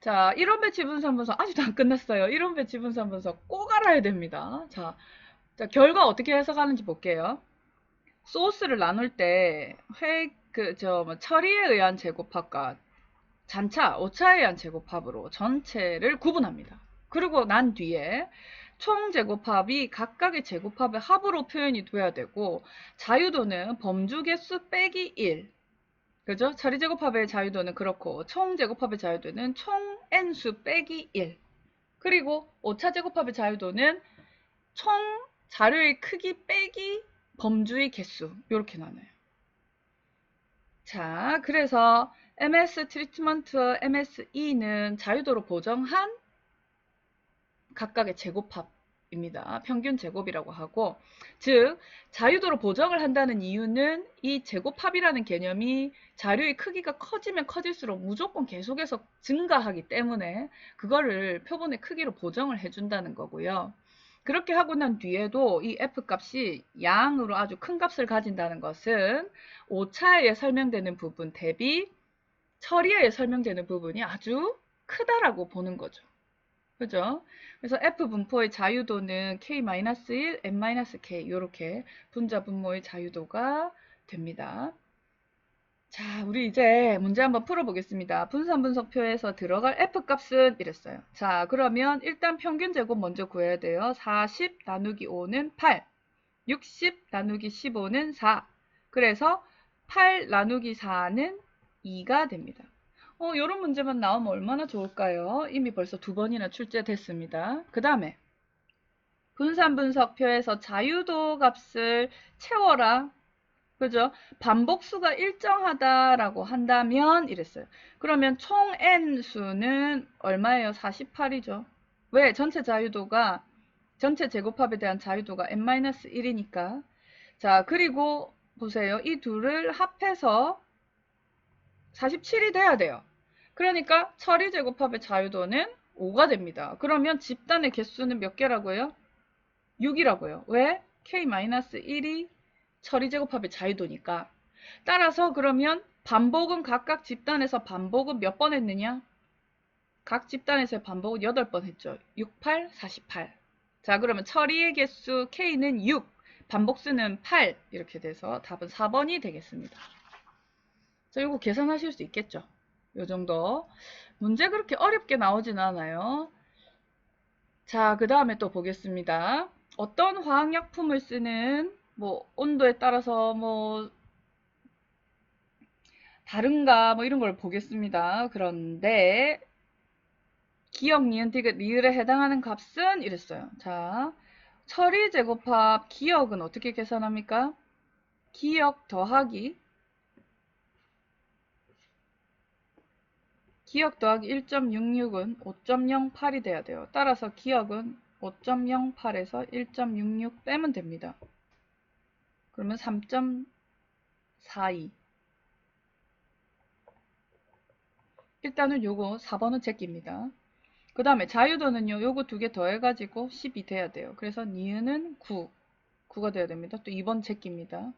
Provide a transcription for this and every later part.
자, 1원 배치 분산 분석 아직도 안 끝났어요. 1원 배치 분산 분석 꼭 알아야 됩니다. 자, 결과 어떻게 해석하는지 볼게요. 소스를 나눌 때 처리에 의한 제곱합과 잔차, 오차에 의한 제곱합으로 전체를 구분합니다. 그리고 난 뒤에 총 제곱합이 각각의 제곱합의 합으로 표현이 돼야 되고, 자유도는 범주 개수 빼기 1. 그죠? 처리 제곱합의 자유도는 그렇고, 총 제곱합의 자유도는 총 n수 빼기 1. 그리고 오차 제곱합의 자유도는 총 자료의 크기 빼기 범주의 개수. 이렇게 나눠요. 자, 그래서 MS 트리트먼트와 MSE는 자유도로 보정한 각각의 제곱합입니다. 평균 제곱이라고 하고, 즉 자유도로 보정을 한다는 이유는 이 제곱합이라는 개념이 자료의 크기가 커지면 커질수록 무조건 계속해서 증가하기 때문에 그거를 표본의 크기로 보정을 해준다는 거고요. 그렇게 하고 난 뒤에도 이 F값이 양으로 아주 큰 값을 가진다는 것은 오차에 설명되는 부분 대비 처리에 설명되는 부분이 아주 크다라고 보는 거죠. 그죠? 그래서 F 분포의 자유도는 K-1, N-K 이렇게 분자 분모의 자유도가 됩니다. 자, 우리 이제 문제 한번 풀어보겠습니다. 분산 분석표에서 들어갈 F값은 이랬어요. 자, 그러면 일단 평균 제곱 먼저 구해야 돼요. 40 나누기 5는 8, 60 나누기 15는 4. 그래서 8 나누기 4는 2가 됩니다. 요런 문제만 나오면 얼마나 좋을까요? 이미 벌써 2번이나 출제됐습니다. 그 다음에 분산 분석표에서 자유도 값을 채워라. 그죠? 반복수가 일정하다라고 한다면 이랬어요. 그러면 총 n수는 얼마예요? 48이죠. 왜? 전체 제곱합에 대한 자유도가 n-1이니까. 자, 그리고 보세요. 이 둘을 합해서 47이 돼야 돼요. 그러니까 처리 제곱합의 자유도는 5가 됩니다. 그러면 집단의 개수는 몇 개라고요? 6이라고요. 왜? K-1이 처리 제곱합의 자유도니까. 따라서 그러면 반복은 각각 집단에서 반복은 몇 번 했느냐? 각 집단에서의 반복은 8번 했죠. 6, 8, 48. 자, 그러면 처리의 개수 K는 6, 반복수는 8 이렇게 돼서 답은 4번이 되겠습니다. 자, 이거 계산하실 수 있겠죠? 요 정도. 문제 그렇게 어렵게 나오진 않아요. 자, 그 다음에 또 보겠습니다. 어떤 화학약품을 쓰는 온도에 따라서 다른가 이런 걸 보겠습니다. 그런데 기억, 니은, 디귿, 리을에 해당하는 값은 이랬어요. 자, 처리 제곱합 기억은 어떻게 계산합니까? 기억 더하기 1.66은 5.08이 돼야 돼요. 따라서 기억은 5.08에서 1.66 빼면 됩니다. 그러면 3.42. 일단은 요거 4번은 제끼입니다. 그 다음에 자유도는요. 요거 두 개 더해가지고 10이 돼야 돼요. 그래서 니은은 9가 돼야 됩니다. 또 2번 제끼입니다.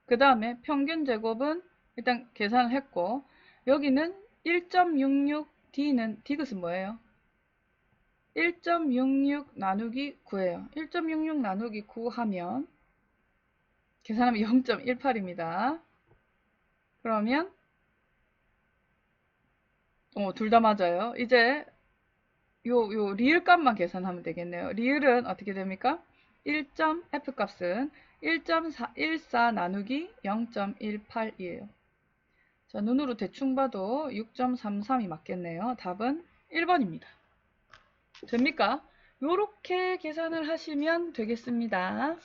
그 다음에 평균 제곱은 일단 계산을 했고, 여기는 1.66D는 디귿은 뭐예요? 1.66 나누기 9예요. 1.66 나누기 9 하면 계산하면 0.18입니다. 그러면 둘 다 맞아요. 이제 요 리을 값만 계산하면 되겠네요. 리을은 어떻게 됩니까? 1.f 값은 1.14 나누기 0.18이에요. 자, 눈으로 대충 봐도 6.33이 맞겠네요. 답은 1번입니다. 됩니까? 요렇게 계산을 하시면 되겠습니다.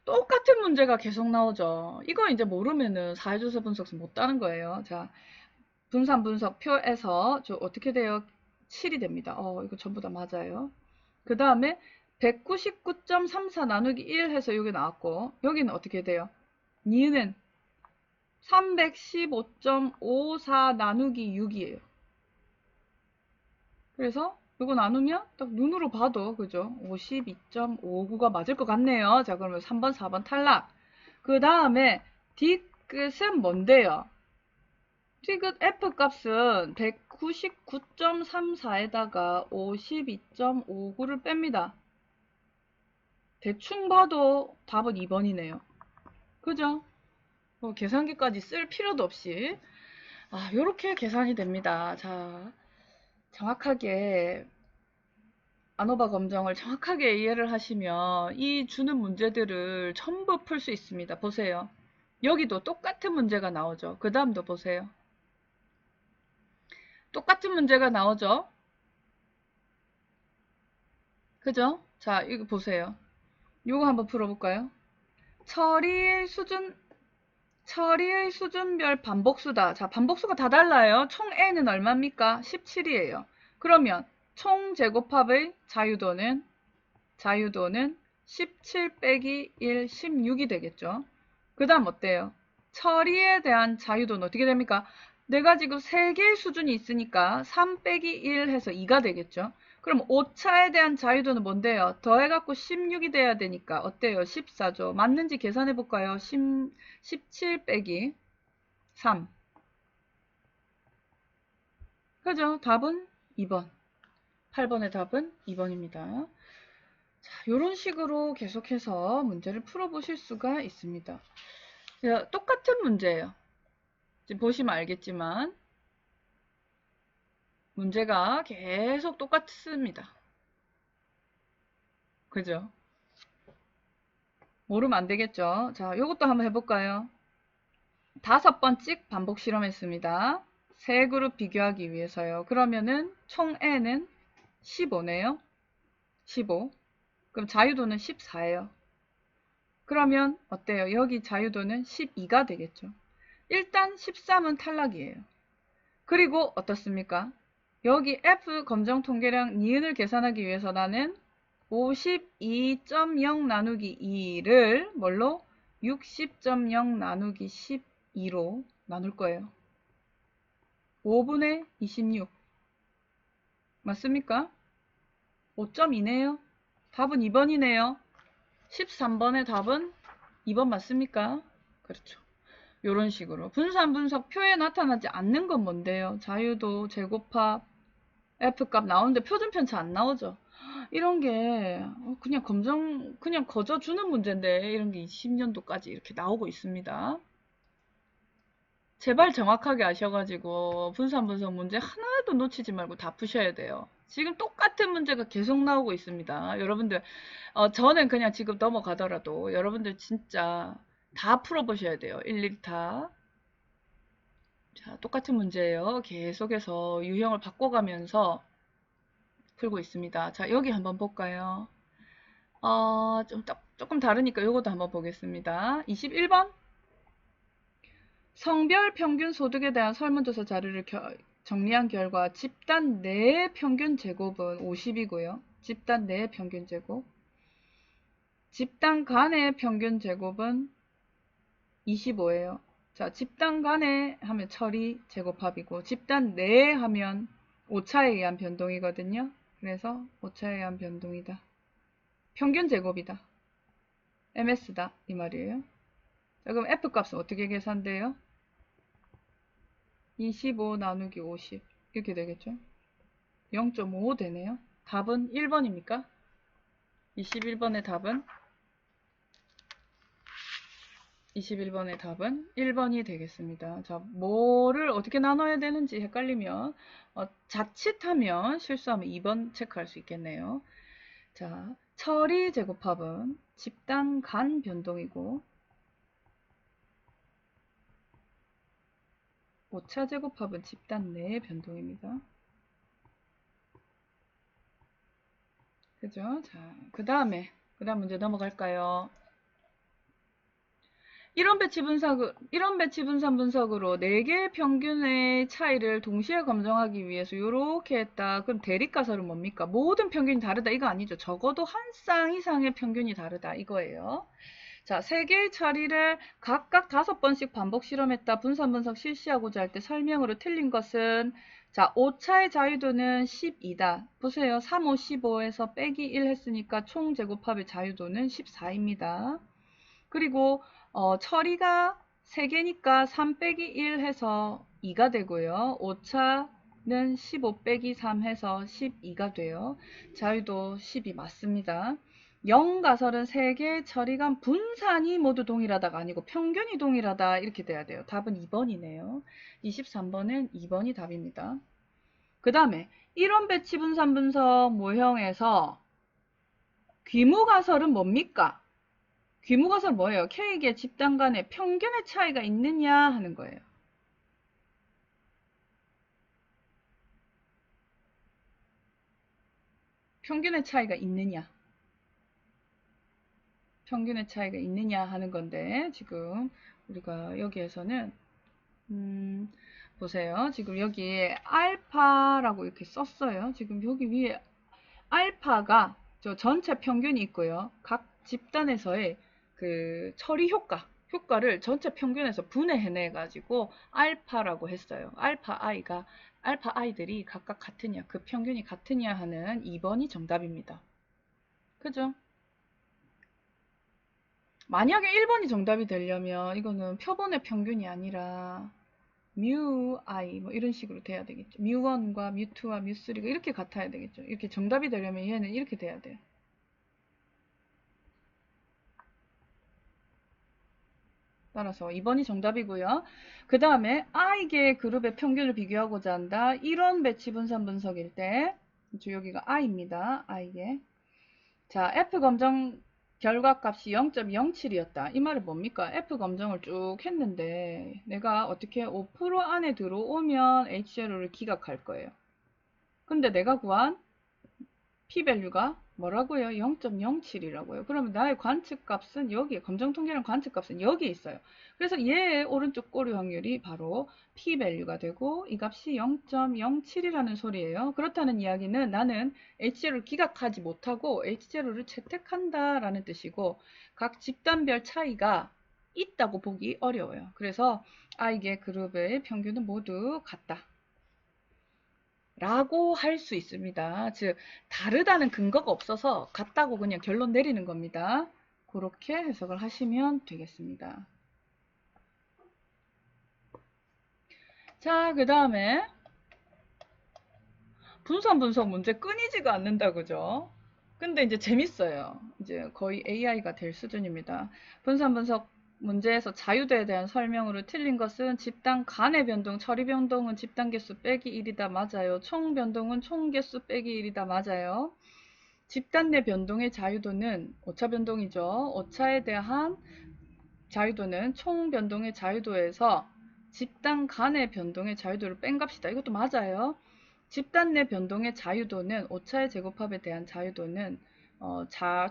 똑같은 문제가 계속 나오죠. 이거 이제 모르면은 사회조사 분석서 못 따는 거예요. 자, 분산 분석표에서 어떻게 돼요? 7이 됩니다. 이거 전부 다 맞아요. 그 다음에 199.34 나누기 1 해서 여기 나왔고, 여기는 어떻게 돼요? 니은은 315.54 나누기 6이에요. 그래서 이거 나누면 딱 눈으로 봐도 그죠? 52.59가 맞을 것 같네요. 자, 그러면 3번, 4번 탈락. 그 다음에 뒤끝은 뭔데요? 디귿 F 값은 199.34에다가 52.59를 뺍니다. 대충 봐도 답은 2번이네요. 그죠? 계산기까지 쓸 필요도 없이 요렇게 계산이 됩니다. 자, 정확하게 아노바 검정을 정확하게 이해를 하시면 이 주는 문제들을 전부 풀 수 있습니다. 보세요. 여기도 똑같은 문제가 나오죠. 그 다음도 보세요. 똑같은 문제가 나오죠. 그죠? 자, 이거 보세요. 이거 한번 풀어볼까요? 처리의 수준별 반복수다. 자, 반복수가 다 달라요. 총 n은 얼마입니까? 17이에요. 그러면 총 제곱합의 자유도는 17 빼기 1, 16이 되겠죠. 그 다음 어때요? 처리에 대한 자유도는 어떻게 됩니까? 내가 지금 3개의 수준이 있으니까 3 빼기 1 해서 2가 되겠죠. 그럼 오차에 대한 자유도는 뭔데요? 더해갖고 16이 돼야 되니까 어때요? 14죠. 맞는지 계산해 볼까요? 17 빼기 3. 그죠? 답은 2번. 8번의 답은 2번입니다. 자, 이런 식으로 계속해서 문제를 풀어보실 수가 있습니다. 똑같은 문제예요. 지금 보시면 알겠지만 문제가 계속 똑같습니다. 그죠? 모르면 안 되겠죠? 자, 요것도 한번 해볼까요? 5번 찍 반복 실험했습니다. 세 그룹 비교하기 위해서요. 그러면은 총 n은 15네요. 15. 그럼 자유도는 14예요. 그러면 어때요? 여기 자유도는 12가 되겠죠. 일단 13은 탈락이에요. 그리고 어떻습니까? 여기 F 검정 통계량 니은을 계산하기 위해서 나는 52.0 나누기 2를 뭘로? 60.0 나누기 12로 나눌 거예요. 5분의 26. 맞습니까? 5.2네요. 답은 2번이네요. 13번의 답은 2번 맞습니까? 그렇죠. 이런 식으로 분산 분석 표에 나타나지 않는 건 뭔데요? 자유도, 제곱합, F값 나오는데 표준 편차 안 나오죠. 이런 게 그냥 거저주는 문제인데 이런 게 20년도까지 이렇게 나오고 있습니다. 제발 정확하게 아셔가지고 분산 분석 문제 하나도 놓치지 말고 다 푸셔야 돼요. 지금 똑같은 문제가 계속 나오고 있습니다. 여러분들 저는 그냥 지금 넘어가더라도 여러분들 진짜 다 풀어보셔야 돼요. 일일이 다. 자, 똑같은 문제예요. 계속해서 유형을 바꿔가면서 풀고 있습니다. 자, 여기 한번 볼까요? 조금 다르니까 이것도 한번 보겠습니다. 21번. 성별 평균 소득에 대한 설문조사 자료를 정리한 결과 집단 내 평균 제곱은 50이고요. 집단 내 평균 제곱. 집단 간의 평균 제곱은 25예요. 자, 집단 간에 하면 처리 제곱합이고 집단 내에 하면 오차에 의한 변동이거든요. 그래서 오차에 의한 변동이다. 평균 제곱이다. MS다 이 말이에요. 자, 그럼 F값은 어떻게 계산돼요? 25 나누기 50 이렇게 되겠죠. 0.5 되네요. 답은 1번입니까? 21번의 답은 1번이 되겠습니다. 자, 뭐를 어떻게 나눠야 되는지 헷갈리면 자칫하면 실수하면 2번 체크할 수 있겠네요. 자, 처리 제곱합은 집단 간 변동이고 오차 제곱합은 집단 내 변동입니다. 그죠? 자, 그 다음 문제 넘어갈까요? 이런 배치 분산 분석으로 4개의 평균의 차이를 동시에 검정하기 위해서 이렇게 했다. 그럼 대립가설은 뭡니까? 모든 평균이 다르다. 이거 아니죠. 적어도 한 쌍 이상의 평균이 다르다. 이거예요. 자, 3개의 처리를 각각 5번씩 반복 실험했다. 분산 분석 실시하고자 할 때 설명으로 틀린 것은 자, 오차의 자유도는 12다. 보세요. 3, 5, 15에서 빼기 1 했으니까 총 제곱합의 자유도는 14입니다. 그리고 처리가 3개니까 3 빼기 1 해서 2가 되고요. 오차는 15 빼기 3 해서 12가 돼요. 자유도 10이 맞습니다. 0 가설은 3개의 처리간 분산이 모두 동일하다가 아니고 평균이 동일하다 이렇게 돼야 돼요. 답은 2번이네요. 23번은 2번이 답입니다. 그 다음에 1원 배치 분산 분석 모형에서 귀무가설은 뭡니까? 귀무가설 뭐예요? K개 집단 간의 평균의 차이가 있느냐 하는 거예요. 평균의 차이가 있느냐. 평균의 차이가 있느냐 하는 건데 지금 우리가 여기에서는 보세요. 지금 여기에 알파라고 이렇게 썼어요. 지금 여기 위에 알파가 저 전체 평균이 있고요. 각 집단에서의 그 처리 효과를 전체 평균에서 분해해내 가지고 알파라고 했어요. 알파 i들이 각각 같으냐, 그 평균이 같으냐 하는 2번이 정답입니다. 그죠? 만약에 1번이 정답이 되려면 이거는 표본의 평균이 아니라 뮤 i 뭐 이런 식으로 돼야 되겠죠. 뮤1과 뮤2와 뮤3가 이렇게 같아야 되겠죠. 이렇게 정답이 되려면 얘는 이렇게 돼야 돼요. 따라서 2번이 정답이고요. 그 다음에 i개 그룹의 평균을 비교하고자 한다. 1원 배치 분산 분석일 때 여기가 i입니다. i개. 자, F 검정 결과값이 0.07이었다. 이 말은 뭡니까? F 검정을 쭉 했는데 내가 어떻게 5% 안에 들어오면 HLO를 기각할 거예요. 근데 내가 구한 P밸류가 뭐라고요? 0.07이라고요. 그러면 나의 관측값은 여기에, 검정 통계량 관측값은 여기에 있어요. 그래서 얘의 오른쪽 꼬리 확률이 바로 P밸류가 되고 이 값이 0.07이라는 소리예요. 그렇다는 이야기는 나는 H0를 기각하지 못하고 H0를 채택한다 라는 뜻이고 각 집단별 차이가 있다고 보기 어려워요. 그래서 이게 그룹의 평균은 모두 같다. 라고 할 수 있습니다. 즉 다르다는 근거가 없어서 같다고 그냥 결론 내리는 겁니다. 그렇게 해석을 하시면 되겠습니다. 자, 그 다음에 분산 분석 문제 끊이지가 않는다 그죠? 근데 이제 재밌어요. 이제 거의 AI가 될 수준입니다. 분산 분석 문제에서 자유도에 대한 설명으로 틀린 것은 집단 간의 변동, 처리 변동은 집단 개수 빼기 1이다 맞아요. 총 변동은 총 개수 빼기 1이다 맞아요. 집단 내 변동의 자유도는 오차 변동이죠. 오차에 대한 자유도는 총 변동의 자유도에서 집단 간의 변동의 자유도를 뺀 값이다. 이것도 맞아요. 집단 내 변동의 자유도는 오차의 제곱합에 대한 자유도는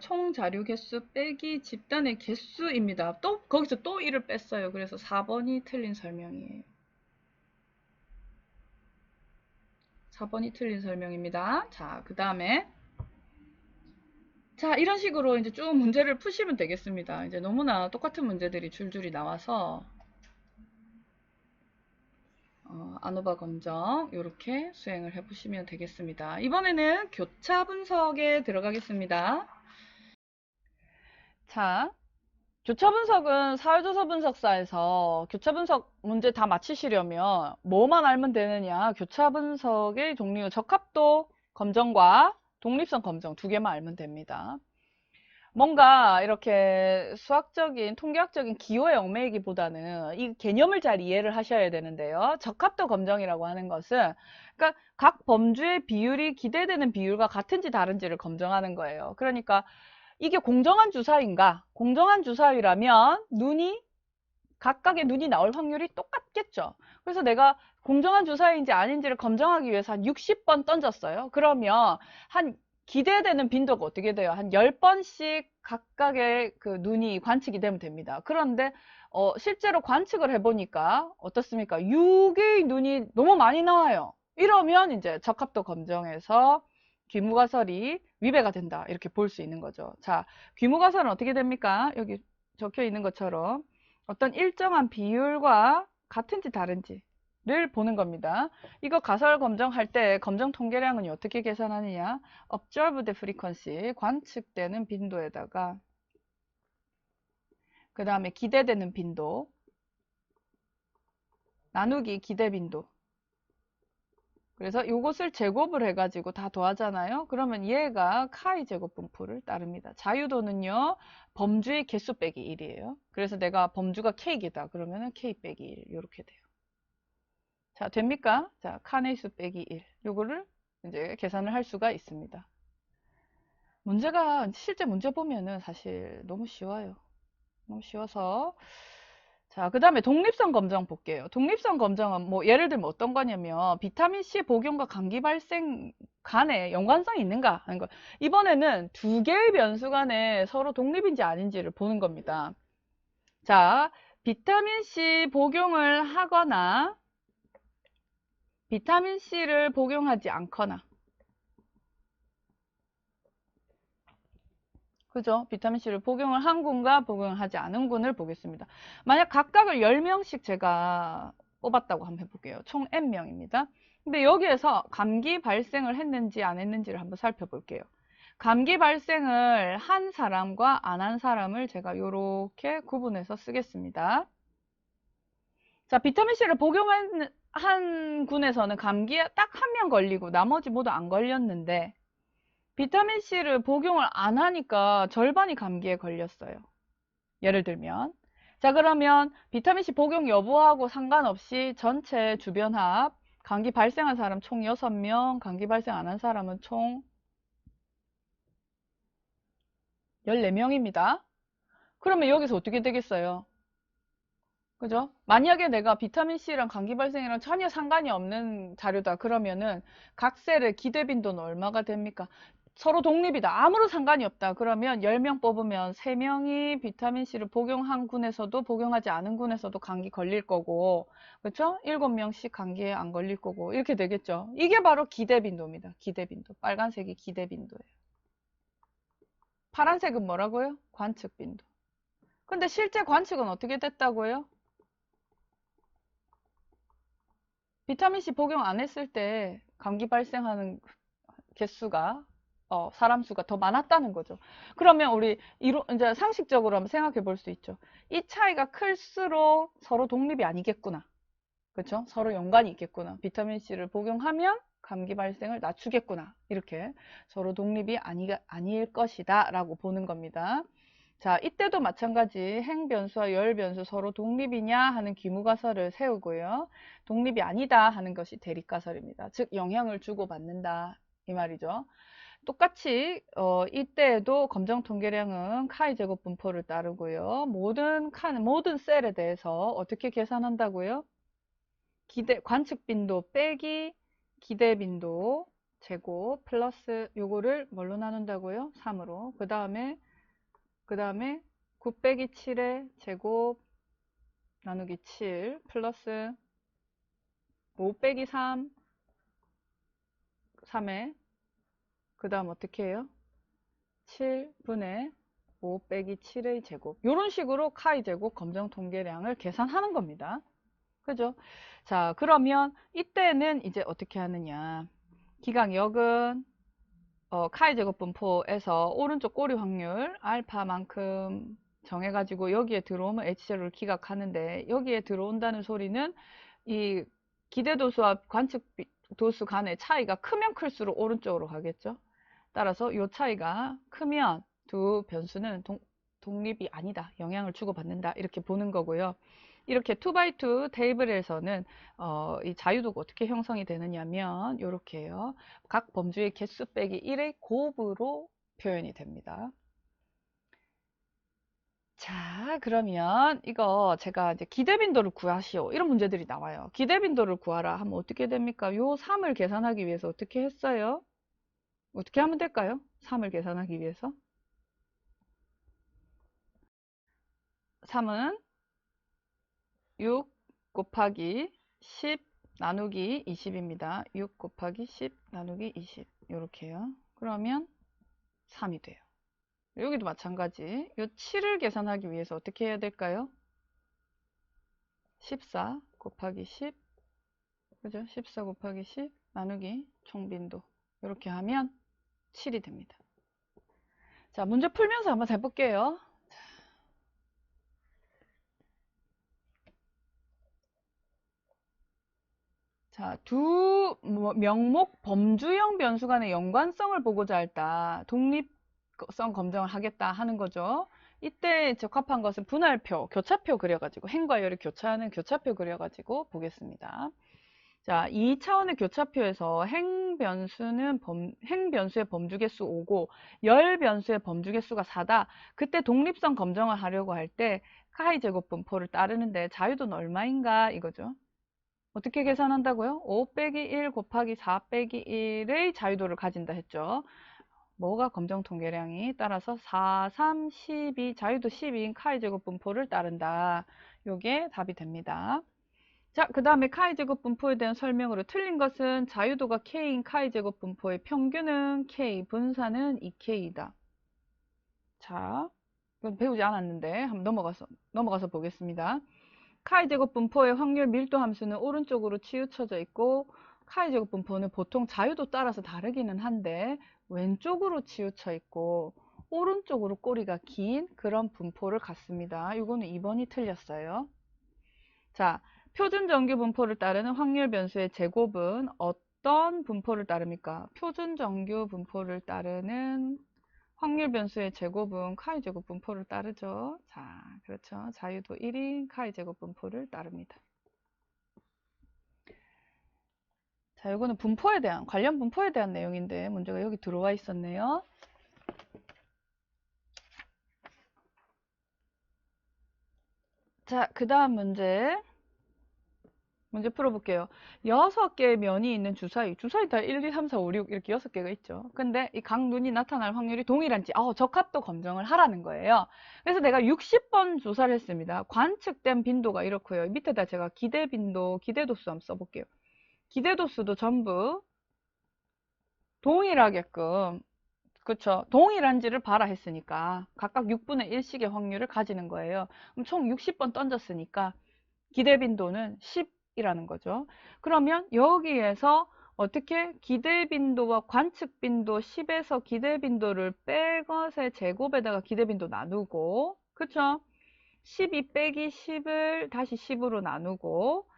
총 자료 개수 빼기 집단의 개수입니다. 또 거기서 또 1을 뺐어요. 그래서 4번이 틀린 설명이에요. 4번이 틀린 설명입니다. 자, 그 다음에 자, 이런 식으로 이제 쭉 문제를 푸시면 되겠습니다. 이제 너무나 똑같은 문제들이 줄줄이 나와서 아노바 검정 이렇게 수행을 해보시면 되겠습니다. 이번에는 교차 분석에 들어가겠습니다. 자, 교차 분석은 사회조사 분석사에서 교차 분석 문제 다 맞히시려면 뭐만 알면 되느냐? 교차 분석의 종류, 적합도 검정과 독립성 검정 두 개만 알면 됩니다. 뭔가 이렇게 수학적인, 통계학적인 기호에 얽매이기보다는 이 개념을 잘 이해를 하셔야 되는데요. 적합도 검정이라고 하는 것은 그러니까 각 범주의 비율이 기대되는 비율과 같은지 다른지를 검정하는 거예요. 그러니까 이게 공정한 주사위인가? 공정한 주사위라면 각각의 눈이 나올 확률이 똑같겠죠. 그래서 내가 공정한 주사위인지 아닌지를 검정하기 위해서 한 60번 던졌어요. 그러면 한 기대되는 빈도가 어떻게 돼요? 한 10번씩 각각의 그 눈이 관측이 되면 됩니다. 그런데 실제로 관측을 해보니까 어떻습니까? 6의 눈이 너무 많이 나와요. 이러면 이제 적합도 검정에서 귀무가설이 위배가 된다. 이렇게 볼 수 있는 거죠. 자, 귀무가설은 어떻게 됩니까? 여기 적혀 있는 것처럼 어떤 일정한 비율과 같은지 다른지를 보는 겁니다. 이거 가설 검정할 때 검정 통계량은 어떻게 계산하느냐? observed frequency, 관측되는 빈도에다가 그 다음에 기대되는 빈도, 나누기 기대빈도. 그래서 요것을 제곱을 해가지고 다 더하잖아요. 그러면 얘가 카이 제곱 분포를 따릅니다. 자유도는요, 범주의 개수 빼기 1이에요. 그래서 내가 범주가 K이다. 그러면은 K 빼기 1. 이렇게 돼요. 자, 됩니까? 자, 칸의 수 빼기 1. 요거를 이제 계산을 할 수가 있습니다. 문제가, 실제 문제 보면은 사실 너무 쉬워요. 너무 쉬워서. 자, 그 다음에 독립성 검정 볼게요. 독립성 검정은 뭐 예를 들면 어떤 거냐면 비타민C 복용과 감기 발생 간에 연관성이 있는가 하는 거. 이번에는 두 개의 변수 간에 서로 독립인지 아닌지를 보는 겁니다. 자, 비타민C 복용을 하거나 비타민C를 복용하지 않거나, 그죠? 비타민C를 복용을 한 군과 복용을 하지 않은 군을 보겠습니다. 만약 각각을 10명씩 제가 뽑았다고 한번 해볼게요. 총 N명입니다. 근데 여기에서 감기 발생을 했는지 안 했는지를 한번 살펴볼게요. 감기 발생을 한 사람과 안 한 사람을 제가 이렇게 구분해서 쓰겠습니다. 자, 비타민C를 복용한 한 군에서는 감기에 딱 한 명 걸리고 나머지 모두 안 걸렸는데 비타민C를 복용을 안 하니까 절반이 감기에 걸렸어요. 예를 들면. 자, 그러면 비타민C 복용 여부하고 상관없이 전체 주변 합, 감기 발생한 사람 총 6명, 감기 발생 안 한 사람은 총 14명입니다. 그러면 여기서 어떻게 되겠어요? 그죠? 만약에 내가 비타민C랑 감기 발생이랑 전혀 상관이 없는 자료다. 그러면은 각 셀의 기대 빈도는 얼마가 됩니까? 서로 독립이다. 아무런 상관이 없다. 그러면 10명 뽑으면 3명이 비타민C를 복용한 군에서도 복용하지 않은 군에서도 감기 걸릴 거고, 그렇죠? 7명씩 감기에 안 걸릴 거고, 이렇게 되겠죠. 이게 바로 기대 빈도입니다. 기대 빈도. 빨간색이 기대 빈도예요. 파란색은 뭐라고요? 관측 빈도. 근데 실제 관측은 어떻게 됐다고요? 비타민C 복용 안 했을 때 감기 발생하는 개수가 사람 수가 더 많았다는 거죠. 그러면 우리 이제 상식적으로 한번 생각해 볼 수 있죠. 이 차이가 클수록 서로 독립이 아니겠구나. 그렇죠? 서로 연관이 있겠구나. 비타민C를 복용하면 감기 발생을 낮추겠구나. 이렇게 서로 독립이 아닐 것이다 라고 보는 겁니다. 자, 이때도 마찬가지 행변수와 열변수 서로 독립이냐 하는 귀무가설을 세우고요. 독립이 아니다 하는 것이 대립가설입니다. 즉 영향을 주고받는다 이 말이죠. 똑같이 이때에도 검정 통계량은 카이 제곱 분포를 따르고요. 모든 셀에 대해서 어떻게 계산한다고요? 관측 빈도 빼기 기대 빈도 제곱 플러스 요거를 뭘로 나눈다고요? 3으로. 그 다음에 9 빼기 7의 제곱 나누기 7 플러스 5 빼기 3 3에 그 다음 어떻게 해요? 7분의 5 빼기 7의 제곱 이런 식으로 카이 제곱 검정 통계량을 계산하는 겁니다. 그죠? 자, 그러면 이때는 이제 어떻게 하느냐. 기강역은 카이 제곱 분포에서 오른쪽 꼬리 확률 알파만큼 정해가지고 여기에 들어오면 H제로를 기각하는데 여기에 들어온다는 소리는 이 기대도수와 관측도수 간의 차이가 크면 클수록 오른쪽으로 가겠죠. 따라서 이 차이가 크면 두 변수는 독립이 아니다. 영향을 주고받는다. 이렇게 보는 거고요. 이렇게 2x2 테이블에서는 이 자유도가 어떻게 형성이 되느냐면 이렇게요. 각 범주의 개수 빼기 1의 곱으로 표현이 됩니다. 자, 그러면 이거 제가 이제 기대빈도를 구하시오. 이런 문제들이 나와요. 기대빈도를 구하라 하면 어떻게 됩니까? 요 3을 계산하기 위해서 어떻게 했어요? 어떻게 하면 될까요? 3을 계산하기 위해서. 3은 6 곱하기 10 나누기 20입니다. 6 곱하기 10 나누기 20 이렇게요. 그러면 3이 돼요. 여기도 마찬가지. 이 7을 계산하기 위해서 어떻게 해야 될까요? 14 곱하기 10 그죠? 14 곱하기 10 나누기 총빈도 이렇게 하면 7이 됩니다. 자, 문제 풀면서 한번 해볼게요. 자, 두 명목 범주형 변수 간의 연관성을 보고자 했다. 독립성 검정을 하겠다 하는 거죠. 이때 적합한 것은 분할표, 교차표 그려가지고 행과 열을 교차하는 교차표 그려가지고 보겠습니다. 자, 2차원의 교차표에서 행변수의 범주개수 5고 열변수의 범주개수가 4다. 그때 독립성 검정을 하려고 할 때 카이 제곱 분포를 따르는데 자유도는 얼마인가 이거죠. 어떻게 계산한다고요? 5 빼기 1 곱하기 4 빼기 1의 자유도를 가진다 했죠. 뭐가 검정 통계량이 따라서 4, 3, 12, 자유도 12인 카이 제곱 분포를 따른다. 요게 답이 됩니다. 자, 그 다음에 카이 제곱 분포에 대한 설명으로 틀린 것은 자유도가 K인 카이 제곱 분포의 평균은 K, 분산은 2K이다. 자, 이건 배우지 않았는데 한번 넘어가서 보겠습니다. 카이 제곱 분포의 확률 밀도 함수는 오른쪽으로 치우쳐져 있고 카이 제곱 분포는 보통 자유도 따라서 다르기는 한데 왼쪽으로 치우쳐 있고 오른쪽으로 꼬리가 긴 그런 분포를 갖습니다. 이거는 2번이 틀렸어요. 자, 표준 정규 분포를 따르는 확률 변수의 제곱은 어떤 분포를 따릅니까? 표준 정규 분포를 따르는 확률 변수의 제곱은 카이 제곱 분포를 따르죠. 자, 그렇죠. 자유도 1인 카이 제곱 분포를 따릅니다. 자, 이거는 관련 분포에 대한 내용인데 문제가 여기 들어와 있었네요. 자, 그 다음 문제 풀어볼게요. 6개의 면이 있는 주사위 다 1, 2, 3, 4, 5, 6 이렇게 6개가 있죠. 근데 이 각 눈이 나타날 확률이 동일한지 적합도 검정을 하라는 거예요. 그래서 내가 60번 조사를 했습니다. 관측된 빈도가 이렇고요. 밑에다 제가 기대 빈도, 기대도수 한번 써볼게요. 기대도수도 전부 동일하게끔 그쵸. 동일한지를 봐라 했으니까 각각 6분의 1씩의 확률을 가지는 거예요. 그럼 총 60번 던졌으니까 기대 빈도는 10이라는 거죠. 그러면 여기에서 어떻게 기대 빈도와 관측 빈도 10에서 기대 빈도를 뺄 것의 제곱에다가 기대 빈도 나누고 그쵸? 12 빼기 10을 다시 10으로 나누고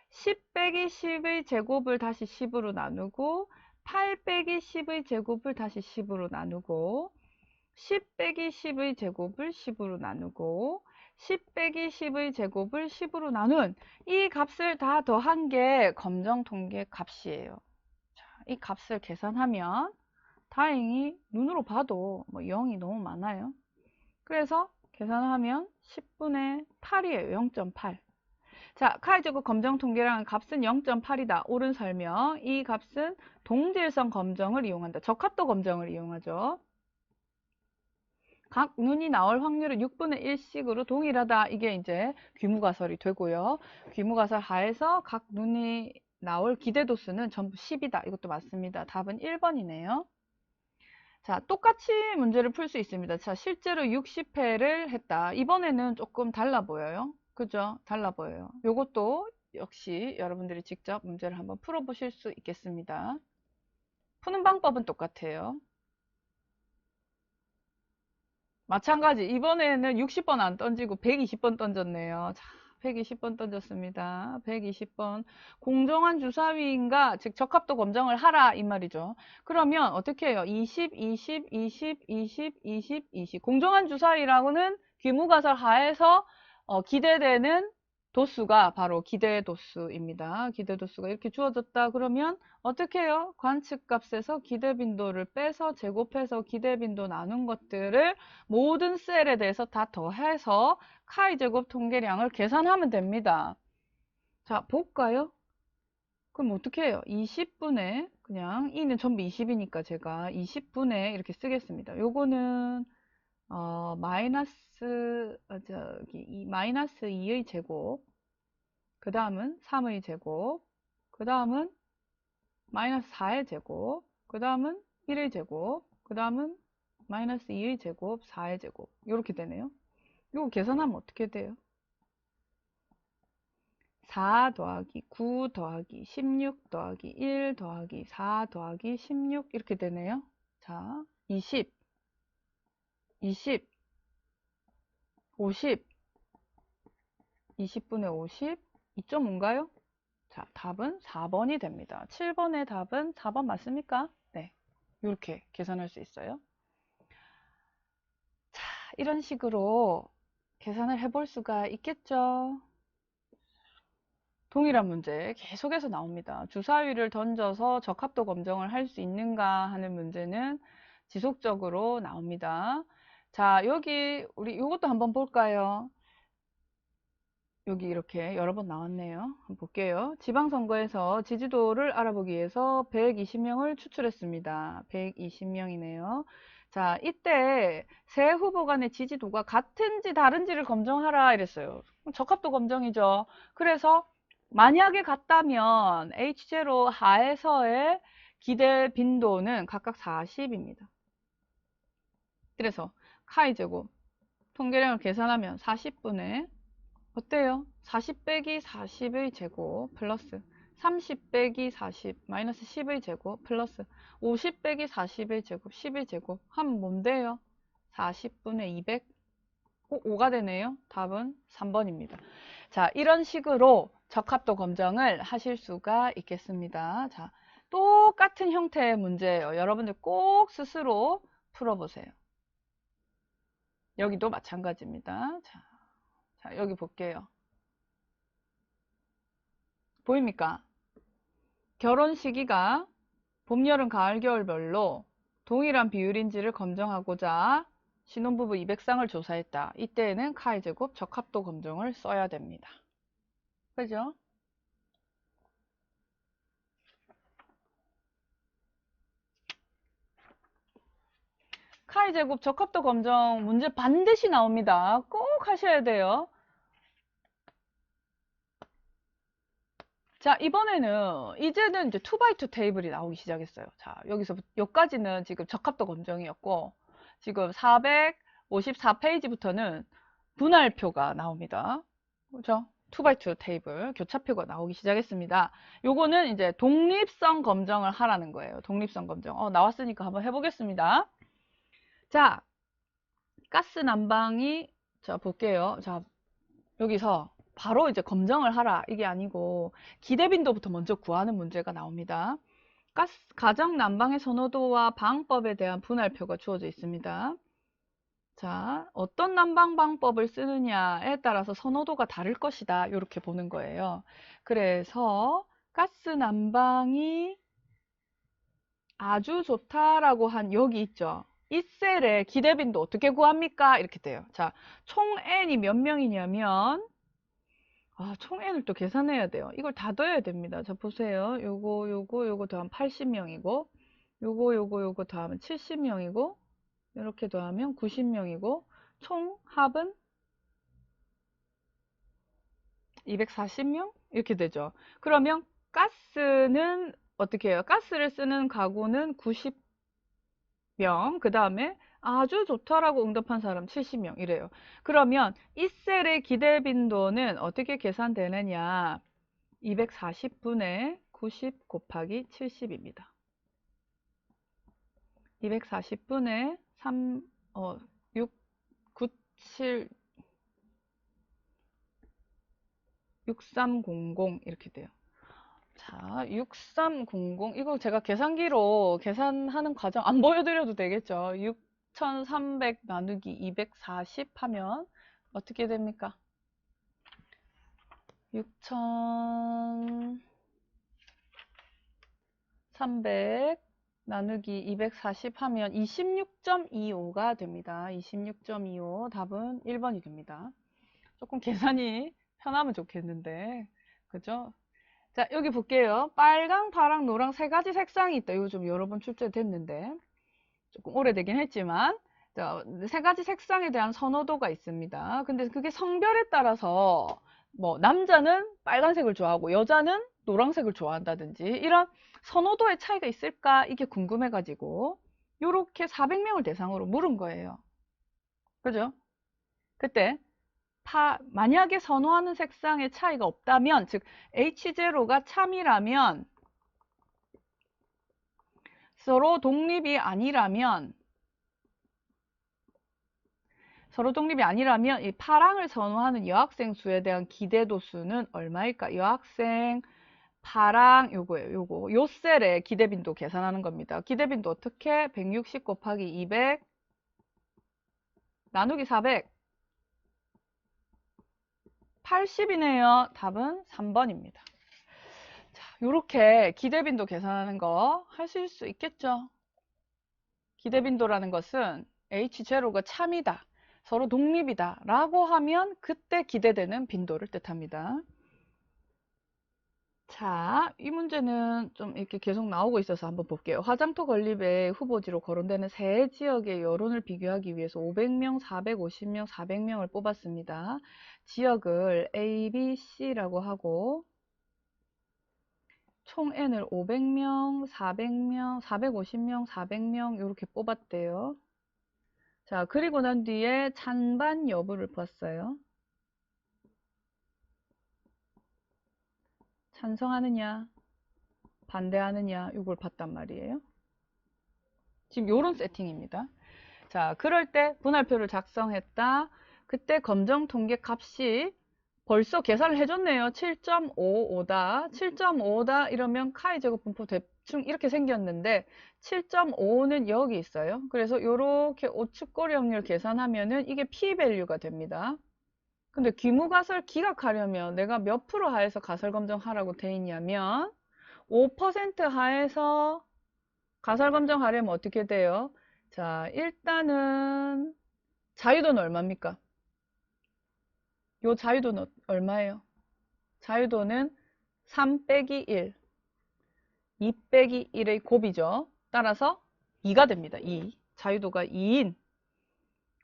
10 빼기 10의 제곱을 다시 10으로 나누고 8 빼기 10의 제곱을 다시 10으로 나누고 10 빼기 10의 제곱을 10으로 나누고 10 빼기 10의 제곱을 10으로 나눈 이 값을 다 더한 게 검정 통계 값이에요. 자, 이 값을 계산하면 다행히 눈으로 봐도 0이 너무 많아요. 그래서 계산하면 10분의 8이에요. 0.8. 자, 카이 제곱 검정 통계량 값은 0.8이다. 옳은 설명. 이 값은 동질성 검정을 이용한다. 적합도 검정을 이용하죠. 각 눈이 나올 확률은 6분의 1씩으로 동일하다. 이게 이제 귀무가설이 되고요. 귀무가설 하에서 각 눈이 나올 기대도수는 전부 10이다. 이것도 맞습니다. 답은 1번이네요. 자, 똑같이 문제를 풀 수 있습니다. 자, 실제로 60회를 했다. 이번에는 조금 달라 보여요. 그죠? 달라 보여요. 요것도 역시 여러분들이 직접 문제를 한번 풀어보실 수 있겠습니다. 푸는 방법은 똑같아요. 마찬가지. 이번에는 60번 안 던지고 120번 던졌네요. 자, 120번 던졌습니다. 120번. 공정한 주사위인가, 즉 적합도 검정을 하라 이 말이죠. 그러면 어떻게 해요? 20, 20, 20, 20, 20, 20. 공정한 주사위라고는 귀무가설 하에서 기대되는 도수가 바로 기대도수입니다. 기대도수가 이렇게 주어졌다 그러면 어떻게 해요? 관측값에서 기대빈도를 빼서 제곱해서 기대빈도 나눈 것들을 모든 셀에 대해서 다 더해서 카이 제곱 통계량을 계산하면 됩니다. 자, 볼까요? 그럼 어떻게 해요? 20분의 그냥 이는 전부 20이니까 제가 20분의 이렇게 쓰겠습니다. 요거는 마이너스 2의 제곱, 그 다음은 3의 제곱, 그 다음은 마이너스 4의 제곱, 그 다음은 1의 제곱, 그 다음은 마이너스 2의 제곱, 4의 제곱 이렇게 되네요. 이거 계산하면 어떻게 돼요? 4 더하기 9 더하기 16 더하기 1 더하기 4 더하기 16 이렇게 되네요. 자, 20, 20, 50, 20분의 50, 2.5인가요? 자, 답은 4번이 됩니다. 7번의 답은 4번 맞습니까? 네. 이렇게 계산할 수 있어요. 자, 이런 식으로 계산을 해볼 수가 있겠죠. 동일한 문제 계속해서 나옵니다. 주사위를 던져서 적합도 검정을 할 수 있는가 하는 문제는 지속적으로 나옵니다. 자, 여기 우리 이것도 한번 볼까요? 여기 이렇게 여러 번 나왔네요. 한번 볼게요. 지방선거에서 지지도를 알아보기 위해서 120명을 추출했습니다. 120명이네요. 자, 이때 세 후보 간의 지지도가 같은지 다른지를 검증하라 이랬어요. 적합도 검정이죠. 그래서 만약에 같다면 H0 하에서의 기대 빈도는 각각 40입니다. 그래서 카이 제곱 통계량을 계산하면 40분의 어때요? 40 빼기 40의 제곱 플러스 30 빼기 40 마이너스 10의 제곱 플러스 50 빼기 40의 제곱 10의 제곱 하면 뭔데요? 40분의 200 5가 되네요. 답은 3번입니다. 자, 이런 식으로 적합도 검정을 하실 수가 있겠습니다. 자, 똑같은 형태의 문제예요. 여러분들 꼭 스스로 풀어보세요. 여기도 마찬가지입니다. 자, 여기 볼게요. 보입니까? 결혼 시기가 봄, 여름, 가을, 겨울별로 동일한 비율인지를 검증하고자 신혼부부 200쌍을 조사했다. 이때에는 카이 제곱 적합도 검증을 써야 됩니다. 그죠? 카이 제곱 적합도 검정 문제 반드시 나옵니다. 꼭 하셔야 돼요. 자, 이번에는 이제는 이제 2x2 테이블이 나오기 시작했어요. 자, 여기까지는 지금 적합도 검정이었고 지금 454페이지부터는 분할표가 나옵니다. 그죠? 2x2 테이블 교차표가 나오기 시작했습니다. 요거는 이제 독립성 검정을 하라는 거예요. 독립성 검정. 나왔으니까 한번 해보겠습니다. 자, 가스 난방이 자 볼게요. 자, 여기서 바로 이제 검정을 하라 이게 아니고 기대 빈도부터 먼저 구하는 문제가 나옵니다. 가정 난방의 선호도와 방법에 대한 분할표가 주어져 있습니다. 자, 어떤 난방 방법을 쓰느냐에 따라서 선호도가 다를 것이다. 이렇게 보는 거예요. 그래서 가스 난방이 아주 좋다라고 한 여기 있죠. 이 셀의 기대빈도 어떻게 구합니까? 이렇게 돼요. 자, 총 n이 몇 명이냐면 총 n을 또 계산해야 돼요. 이걸 다 더해야 됩니다. 자, 보세요. 요거 더하면 80명이고 요거 더하면 70명이고 이렇게 더하면 90명이고 총 합은 240명? 이렇게 되죠. 그러면 가스는 어떻게 해요? 가스를 쓰는 가구는 90명, 그 다음에 아주 좋다라고 응답한 사람 70명 이래요. 그러면 이 셀의 기대 빈도는 어떻게 계산되느냐? 240분의 90 곱하기 70입니다. 240분의 6, 9, 7, 6300 이렇게 돼요. 자, 6300 이거 제가 계산기로 계산하는 과정 안 보여드려도 되겠죠. 6300 나누기 240 하면 어떻게 됩니까? 6300 나누기 240 하면 26.25가 됩니다. 26.25 답은 1번이 됩니다. 조금 계산이 편하면 좋겠는데 그죠? 자, 여기 볼게요. 빨강, 파랑, 노랑 세 가지 색상이 있다. 이거 좀 여러 번 출제됐는데 조금 오래되긴 했지만 세 가지 색상에 대한 선호도가 있습니다. 근데 그게 성별에 따라서 뭐 남자는 빨간색을 좋아하고 여자는 노란색을 좋아한다든지 이런 선호도의 차이가 있을까 이게 궁금해가지고 요렇게 400명을 대상으로 물은 거예요. 그죠? 그때 만약에 선호하는 색상의 차이가 없다면, 즉 H0가 참이라면, 서로 독립이 아니라면 이 파랑을 선호하는 여학생 수에 대한 기대도 수는 얼마일까? 여학생 파랑 요거예요. 요거. 요 셀에 기대빈도 계산하는 겁니다. 기대빈도 어떻게? 160 곱하기 200 나누기 400 80이네요. 답은 3번입니다. 자, 요렇게 기대빈도 계산하는 거 하실 수 있겠죠? 기대빈도라는 것은 H0가 참이다. 서로 독립이다. 라고 하면 그때 기대되는 빈도를 뜻합니다. 자, 이 문제는 좀 이렇게 계속 나오고 있어서 한번 볼게요. 화장터 건립의 후보지로 거론되는 세 지역의 여론을 비교하기 위해서 500명, 450명, 400명을 뽑았습니다. 지역을 A, B, C라고 하고 총 N을 500명, 400명, 450명, 400명 이렇게 뽑았대요. 자, 그리고 난 뒤에 찬반 여부를 봤어요. 찬성하느냐, 반대하느냐 이걸 봤단 말이에요. 지금 요런 세팅입니다. 자, 그럴 때 분할표를 작성했다. 그때 검정 통계 값이 벌써 계산을 해줬네요. 7.55다. 7.5다 이러면 카이 제곱 분포 대충 이렇게 생겼는데 7.5는 여기 있어요. 그래서 이렇게 오축거리 확률 계산하면은 이게 p-밸류가 됩니다. 근데 귀무가설 기각하려면 내가 몇 프로 하에서 가설 검정하라고 돼 있냐면 5% 하에서 가설 검정하려면 어떻게 돼요? 자, 일단은 자유도는 얼마입니까? 요 자유도는 얼마예요? 자유도는 3 빼기 1, 2 빼기 1의 곱이죠. 따라서 2가 됩니다. 2. 자유도가 2인.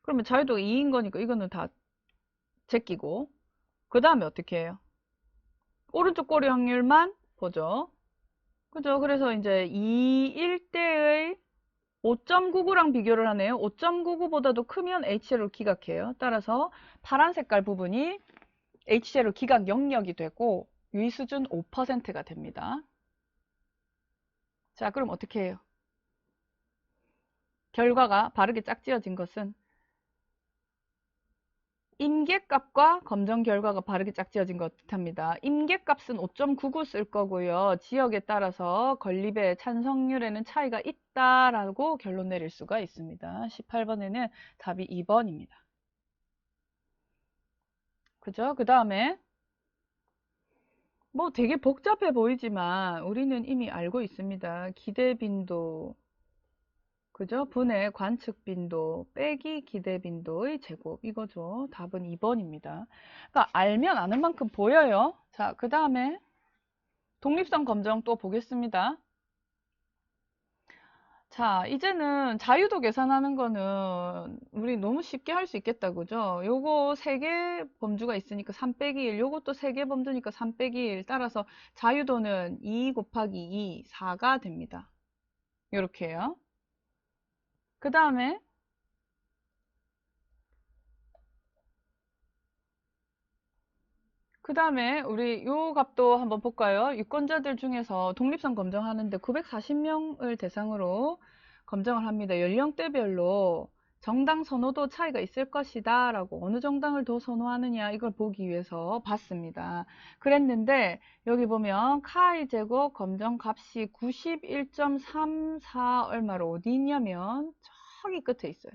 그러면 자유도가 2인 거니까 이거는 다 제끼고 그 다음에 어떻게 해요? 오른쪽 꼬리 확률만 보죠. 그죠? 그래서 이제 2일 때의 5.99랑 비교를 하네요. 5.99보다도 크면 HL로 기각해요. 따라서 파란 색깔 부분이 HL로 기각 영역이 되고 유의수준 5%가 됩니다. 자, 그럼 어떻게 해요? 결과가 바르게 짝지어진 것은 임계값과 검정 결과가 바르게 짝지어진 것 뜻합니다. 임계값은 5.99 쓸 거고요. 지역에 따라서 건립의 찬성률에는 차이가 있다라고 결론 내릴 수가 있습니다. 18번에는 답이 2번입니다. 그죠? 그 다음에 뭐 되게 복잡해 보이지만 우리는 이미 알고 있습니다. 기대빈도, 그죠? 분의 관측빈도 빼기 기대빈도의 제곱 이거죠. 답은 2번입니다. 그러니까 알면 아는 만큼 보여요. 자, 그 다음에 독립성 검정 또 보겠습니다. 자, 이제는 자유도 계산하는 거는 우리 너무 쉽게 할 수 있겠다, 그죠? 요거 3개 범주가 있으니까 3 빼기 1, 요것도 3개 범주니까 3 빼기 1. 따라서 자유도는 2 곱하기 2, 4가 됩니다. 요렇게요. 그 다음에 우리 요 값도 한번 볼까요? 유권자들 중에서 독립성 검정하는데 940명을 대상으로 검정을 합니다. 연령대별로 정당 선호도 차이가 있을 것이다 라고 어느 정당을 더 선호하느냐 이걸 보기 위해서 봤습니다. 그랬는데 여기 보면 카이 제곱 검정 값이 91.34 얼마로 어디 있냐면 저기 끝에 있어요.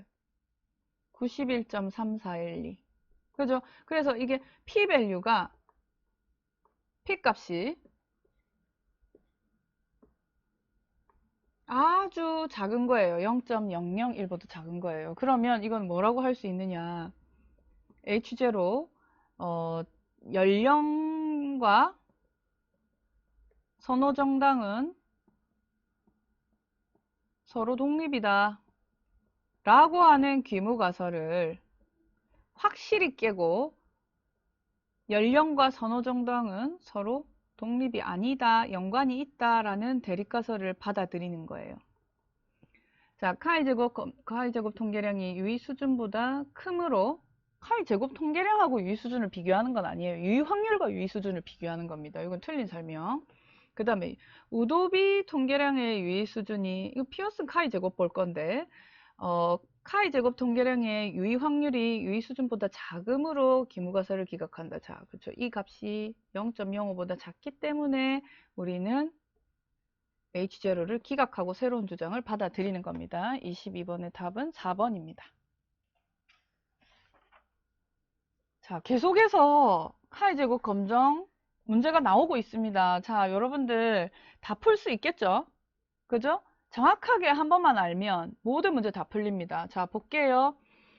91.3412. 그죠? 그래서 이게 p-밸류가 p-값이 아주 작은 거예요. 0.001보다 작은 거예요. 그러면 이건 뭐라고 할 수 있느냐? H0 연령과 선호 정당은 서로 독립이다 라고 하는 귀무가설을 확실히 깨고 연령과 선호 정당은 서로 독립이 아니다, 연관이 있다라는 대립가설을 받아들이는 거예요. 자, 카이 제곱 통계량이 유의 수준보다 크므로 카이 제곱 통계량하고 유의 수준을 비교하는 건 아니에요. 유의 확률과 유의 수준을 비교하는 겁니다. 이건 틀린 설명. 그 다음에 우도비 통계량의 유의 수준이 이거 피어슨 카이 제곱 볼 건데 카이 제곱 통계량의 유의 확률이 유의 수준보다 작음으로 기무가설을 기각한다. 자, 그렇죠. 이 값이 0.05보다 작기 때문에 우리는 H0를 기각하고 새로운 주장을 받아들이는 겁니다. 22번의 답은 4번입니다. 자, 계속해서 카이 제곱 검정 문제가 나오고 있습니다. 자, 여러분들 다 풀 수 있겠죠? 그죠? 정확하게 한 번만 알면 모든 문제 다 풀립니다. 자, 볼게요.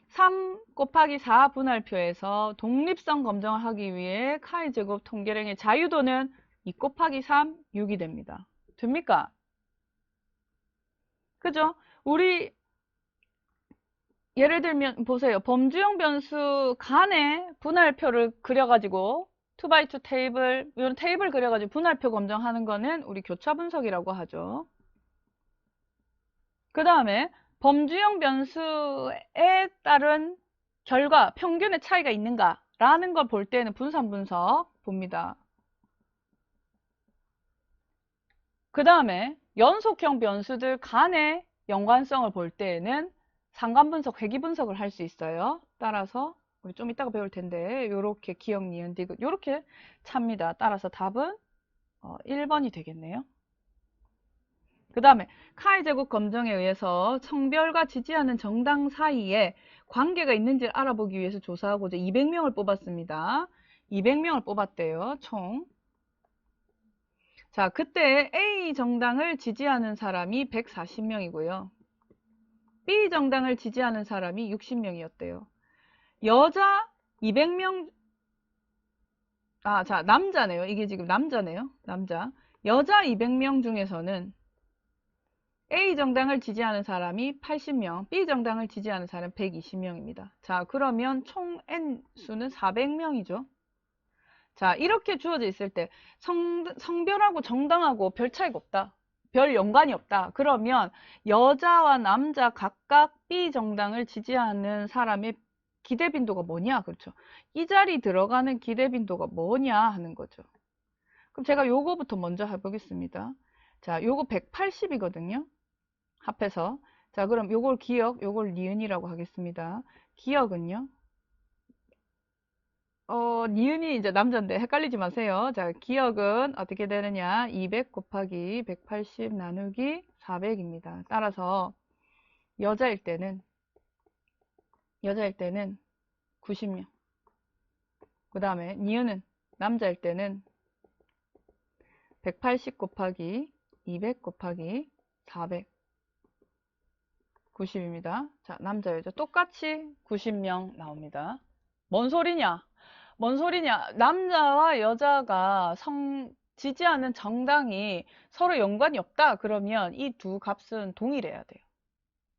3 곱하기 4 분할표에서 독립성 검정을 하기 위해 카이 제곱 통계량의 자유도는 2 곱하기 3, 6이 됩니다. 됩니까? 그죠? 우리 예를 들면 보세요. 범주형 변수 간의 분할표를 그려가지고 2x2 테이블, 이런 테이블 그려가지고 분할표 검정하는 거는 우리 교차 분석이라고 하죠. 그 다음에 범주형 변수에 따른 결과, 평균의 차이가 있는가? 라는 걸 볼 때는 분산 분석 봅니다. 그 다음에 연속형 변수들 간의 연관성을 볼 때에는 상관 분석, 회귀 분석을 할 수 있어요. 따라서 우리 좀 이따가 배울 텐데 요렇게 기억, 니은, 디귿 요렇게 찹니다. 따라서 답은 1번이 되겠네요. 그 다음에 카이 제곱 검정에 의해서 성별과 지지하는 정당 사이에 관계가 있는지를 알아보기 위해서 조사하고자 200명을 뽑았습니다. 200명을 뽑았대요, 총. 자, 그때 A 정당을 지지하는 사람이 140명이고요. B 정당을 지지하는 사람이 60명이었대요. 여자 200명, 자, 남자네요. 이게 지금 남자네요. 남자. 여자 200명 중에서는 A 정당을 지지하는 사람이 80명, B 정당을 지지하는 사람 120명입니다. 자, 그러면 총 N 수는 400명이죠. 자, 이렇게 주어져 있을 때 성별하고 정당하고 별 차이가 없다. 별 연관이 없다. 그러면 여자와 남자 각각 B 정당을 지지하는 사람의 기대 빈도가 뭐냐? 그렇죠. 이 자리 들어가는 기대 빈도가 뭐냐 하는 거죠. 그럼 제가 요거부터 먼저 해보겠습니다. 자, 요거 180이거든요. 합해서. 자, 그럼 요걸 기억, 요걸 니은이라고 하겠습니다. 기억은요? 니은이 이제 남자인데 헷갈리지 마세요. 자, 기억은 어떻게 되느냐? 200 곱하기 180 나누기 400입니다. 따라서 여자일 때는 90명. 그 다음에 니은은 남자일 때는 180 곱하기 200 곱하기 400 90입니다. 자, 남자 여자 똑같이 90명 나옵니다. 뭔 소리냐? 뭔 소리냐? 남자와 여자가 지지하는 정당이 서로 연관이 없다. 그러면 이 두 값은 동일해야 돼요.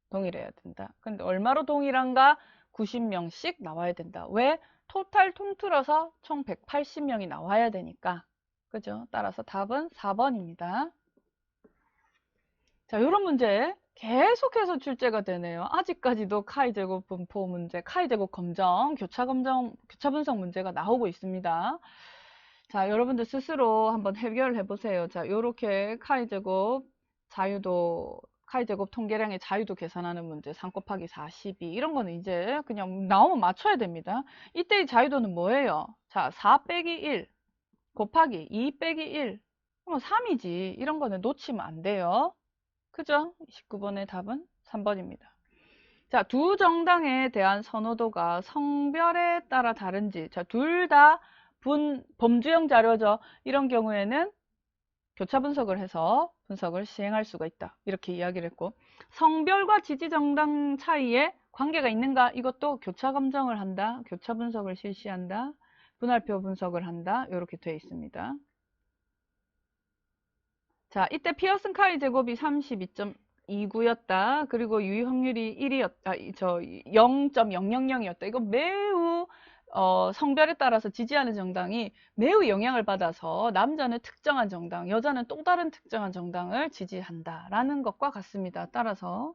동일해야 된다. 근데 얼마로 동일한가? 90명씩 나와야 된다. 왜? 토탈 통틀어서 총 180명이 나와야 되니까. 그죠? 따라서 답은 4번입니다. 자, 이런 문제 계속해서 출제가 되네요. 아직까지도 카이 제곱 분포 문제, 카이 제곱 검정, 교차 분석 문제가 나오고 있습니다. 자, 여러분들 스스로 한번 해결을 해보세요. 자, 요렇게 카이 제곱 통계량의 자유도 계산하는 문제, 3 곱하기 42. 이런 거는 이제 그냥 나오면 맞춰야 됩니다. 이때의 자유도는 뭐예요? 자, 4 빼기 1 곱하기 2 빼기 1. 그럼 3이지. 이런 거는 놓치면 안 돼요. 그죠? 19번의 답은 3번입니다. 자, 두 정당에 대한 선호도가 성별에 따라 다른지, 자, 둘 다 범주형 자료죠. 이런 경우에는 교차 분석을 해서 분석을 시행할 수가 있다. 이렇게 이야기를 했고, 성별과 지지 정당 차이에 관계가 있는가? 이것도 교차 검정을 한다. 교차 분석을 실시한다. 분할표 분석을 한다. 이렇게 되어 있습니다. 자, 이때 피어슨 카이 제곱이 32.29였다. 그리고 유의 확률이 0.000이었다. 이거 매우 성별에 따라서 지지하는 정당이 매우 영향을 받아서 남자는 특정한 정당, 여자는 또 다른 특정한 정당을 지지한다라는 것과 같습니다. 따라서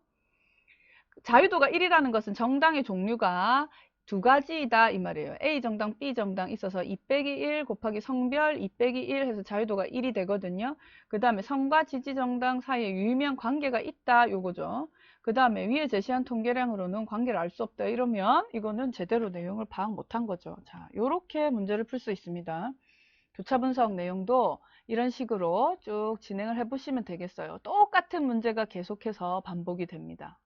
자유도가 1이라는 것은 정당의 종류가 두 가지이다 이 말이에요. A 정당, B 정당 있어서 2 빼기 1 곱하기 성별 2 빼기 1 해서 자유도가 1이 되거든요. 그 다음에 성과 지지 정당 사이에 유의미한 관계가 있다 요거죠. 그 다음에 위에 제시한 통계량으로는 관계를 알 수 없다 이러면 이거는 제대로 내용을 파악 못한 거죠. 자, 요렇게 문제를 풀 수 있습니다. 교차 분석 내용도 이런 식으로 쭉 진행을 해 보시면 되겠어요. 똑같은 문제가 계속해서 반복이 됩니다.